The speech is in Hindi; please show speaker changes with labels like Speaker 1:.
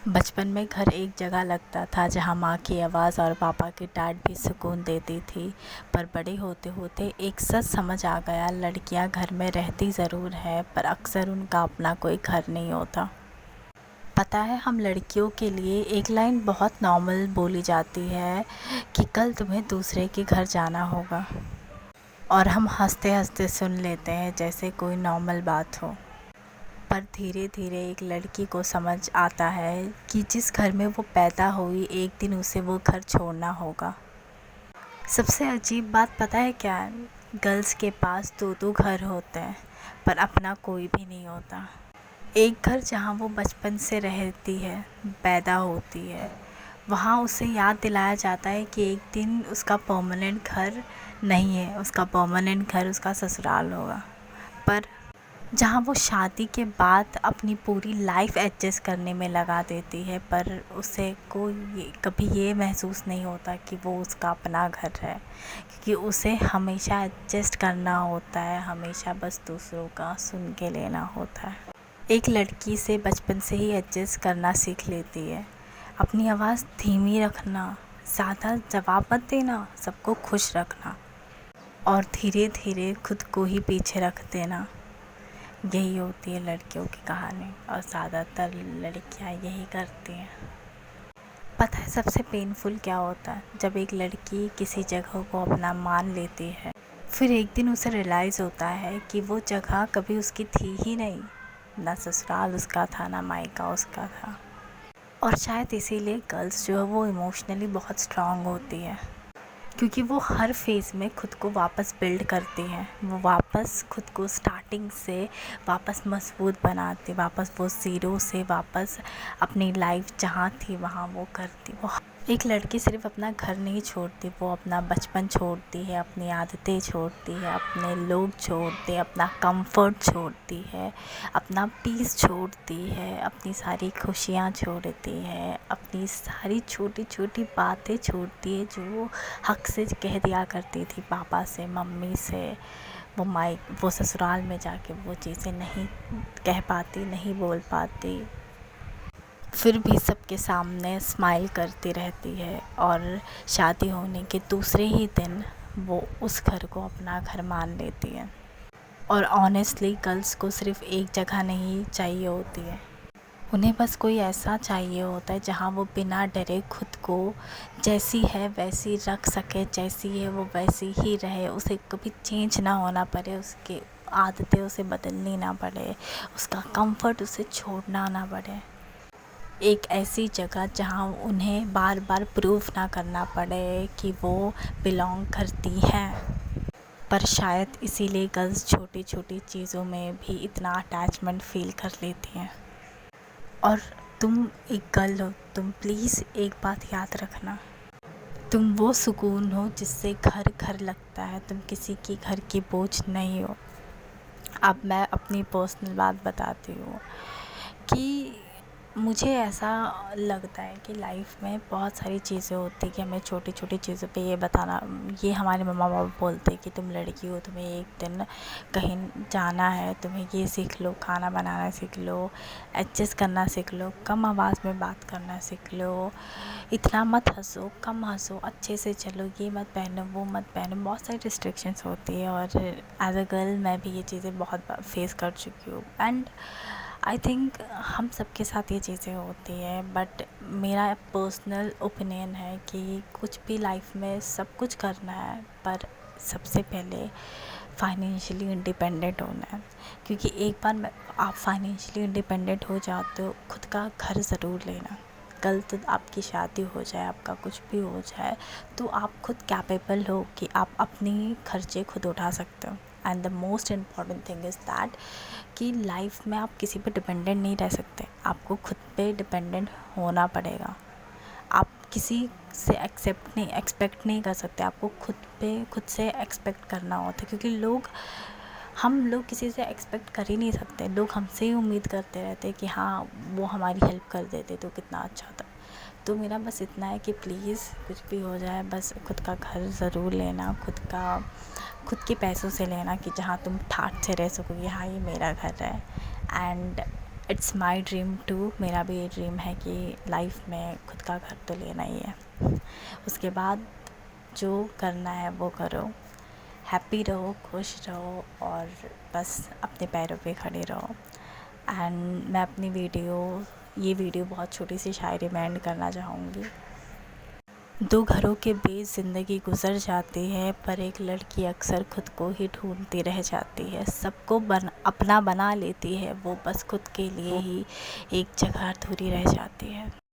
Speaker 1: बचपन में घर एक जगह लगता था जहाँ माँ की आवाज़ और पापा की डांट भी सुकून देती थी। पर बड़े होते होते एक सच समझ आ गया, लड़कियाँ घर में रहती ज़रूर है पर अक्सर उनका अपना कोई घर नहीं होता। पता है, हम लड़कियों के लिए एक लाइन बहुत नॉर्मल बोली जाती है कि कल तुम्हें दूसरे के घर जाना होगा, और हम हंसते हंसते सुन लेते हैं जैसे कोई नॉर्मल बात हो। पर धीरे धीरे एक लड़की को समझ आता है कि जिस घर में वो पैदा हुई, एक दिन उसे वो घर छोड़ना होगा। सबसे अजीब बात पता है क्या है? गर्ल्स के पास दो दो घर होते हैं पर अपना कोई भी नहीं होता। एक घर जहाँ वो बचपन से रहती है, पैदा होती है, वहाँ उसे याद दिलाया जाता है कि एक दिन उसका परमानेंट घर नहीं है, उसका परमानेंट घर उसका ससुराल होगा। पर जहाँ वो शादी के बाद अपनी पूरी लाइफ एडजस्ट करने में लगा देती है, पर उसे कभी ये महसूस नहीं होता कि वो उसका अपना घर है, क्योंकि उसे हमेशा एडजस्ट करना होता है, हमेशा बस दूसरों का सुन के लेना होता है। एक लड़की से बचपन से ही एडजस्ट करना सीख लेती है। अपनी आवाज़ धीमी रखना, ज़्यादा जवाब मत देना, सबको खुश रखना और धीरे धीरे खुद को ही पीछे रख देना। यही होती है लड़कियों की कहानी, और ज़्यादातर लड़कियां यही करती हैं। पता है सबसे पेनफुल क्या होता है? जब एक लड़की किसी जगह को अपना मान लेती है, फिर एक दिन उसे रियलाइज़ होता है कि वो जगह कभी उसकी थी ही नहीं, ना ससुराल उसका था ना मायका उसका था। और शायद इसीलिए गर्ल्स जो है वो इमोशनली बहुत स्ट्रांग होती है, क्योंकि वो हर फेज़ में खुद को वापस बिल्ड करती हैं। वो वापस खुद को स्टार्टिंग से वापस मजबूत बनाती, वापस वो ज़ीरो से वापस अपनी लाइफ जहाँ थी वहाँ वो करती। वो एक लड़की सिर्फ अपना घर नहीं छोड़ती, वो अपना बचपन छोड़ती है, अपनी आदतें छोड़ती है, अपने लोग छोड़ती है, अपना कंफर्ट छोड़ती है, अपना पीस छोड़ती है, अपनी सारी खुशियाँ छोड़ती है, अपनी सारी छोटी छोटी बातें छोड़ती है जो वो हक से कह दिया करती थी पापा से, मम्मी से। वो ससुराल में जाके वो चीज़ें नहीं कह पाती, नहीं बोल पाती, फिर भी सबके सामने स्माइल करती रहती है, और शादी होने के दूसरे ही दिन वो उस घर को अपना घर मान लेती है। और ऑनेस्टली गर्ल्स को सिर्फ एक जगह नहीं चाहिए होती है, उन्हें बस कोई ऐसा चाहिए होता है जहाँ वो बिना डरे खुद को जैसी है वैसी रख सके, जैसी है वो वैसी ही रहे, उसे कभी चेंज ना होना पड़े, उसकी आदतें उसे बदलनी ना पड़े, उसका कंफर्ट उसे छोड़ना ना पड़े। एक ऐसी जगह जहाँ उन्हें बार बार प्रूव ना करना पड़े कि वो बिलोंग करती हैं। पर शायद इसीलिए गर्ल्स छोटी छोटी चीज़ों में भी इतना अटैचमेंट फ़ील कर लेती हैं। और तुम एक गर्ल हो, तुम प्लीज़ एक बात याद रखना, तुम वो सुकून हो जिससे घर घर लगता है, तुम किसी की घर की बोझ नहीं हो। अब मैं अपनी पर्सनल बात बताती हूँ कि मुझे ऐसा लगता है कि लाइफ में बहुत सारी चीज़ें होती हैं कि हमें छोटी छोटी चीज़ों पे ये हमारे मम्मा पापा बोलते हैं कि तुम लड़की हो, तुम्हें एक दिन कहीं जाना है, तुम्हें ये सीख लो, खाना बनाना सीख लो, एडजस्ट करना सीख लो, कम आवाज़ में बात करना सीख लो, इतना मत हंसो, कम हंसो, अच्छे से चलो, ये मत पहनो वो मत पहनो। बहुत सारी रिस्ट्रिक्शंस होती है, और एज अ गर्ल मैं भी ये चीज़ें बहुत फेस कर चुकी हूँ। एंड आई थिंक हम सबके साथ ये चीज़ें होती है, बट मेरा पर्सनल ओपिनियन है कि कुछ भी लाइफ में सब कुछ करना है, पर सबसे पहले फाइनेंशियली इंडिपेंडेंट होना है। क्योंकि एक बार आप फाइनेंशियली इंडिपेंडेंट हो जाते हो, खुद का घर ज़रूर लेना। कल तो आपकी शादी हो जाए, आपका कुछ भी हो जाए, तो आप खुद कैपेबल हो कि आप अपनी खर्चे खुद उठा सकते हो। And the most important thing is that कि लाइफ में आप किसी पे डिपेंडेंट नहीं रह सकते, आपको खुद पे डिपेंडेंट होना पड़ेगा। आप किसी से एक्सपेक्ट नहीं कर सकते, आपको खुद से एक्सपेक्ट करना होता है, क्योंकि हम लोग किसी से एक्सपेक्ट कर ही नहीं सकते। लोग हमसे ही उम्मीद करते रहते हैं कि हाँ वो हमारी हेल्प कर देते तो कितना अच्छा था। तो मेरा बस इतना है कि प्लीज़ कुछ भी हो जाए, बस खुद का घर ज़रूर लेना, खुद के पैसों से लेना, कि जहाँ तुम ठाठ से रह सको कि हाँ ये मेरा घर है। And it's my dream too, मेरा भी ये ड्रीम है कि लाइफ में खुद का घर तो लेना ही है। उसके बाद जो करना है वो करो, हैप्पी रहो, खुश रहो और बस अपने पैरों पे खड़े रहो। एंड मैं अपनी ये वीडियो बहुत छोटी सी शायरी में एंड करना चाहूँगी। दो घरों के बीच ज़िंदगी गुजर जाती है, पर एक लड़की अक्सर खुद को ही ढूंढती रह जाती है। सबको अपना बना लेती है वो, बस खुद के लिए ही एक जगह अधूरी रह जाती है।